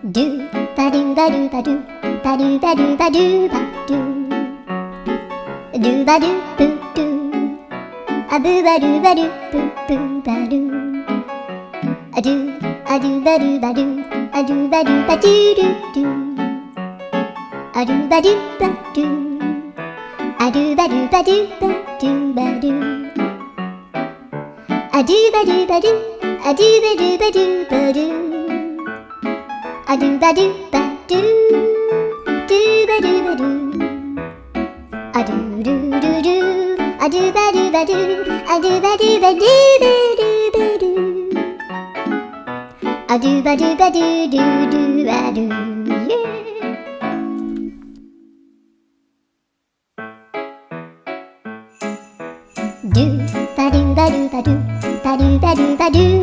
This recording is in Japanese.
ドゥバドゥバドゥバドゥバドゥバドゥバドゥバドゥドゥバドゥブドゥアブバドゥバドゥブブバドゥアドゥアドゥバドゥバドゥアドゥバドゥバドゥドゥドゥアドゥバドゥバドゥアドゥバドゥバドゥバドゥバドゥアドゥバドゥバドゥアドゥバドゥバドゥバドゥアドゥバドゥバドゥドゥバドゥバドゥアドゥルルルアドゥバドゥバドゥアドゥバドゥバドゥバドゥバドゥアドゥバドゥバドゥドゥドゥバドゥ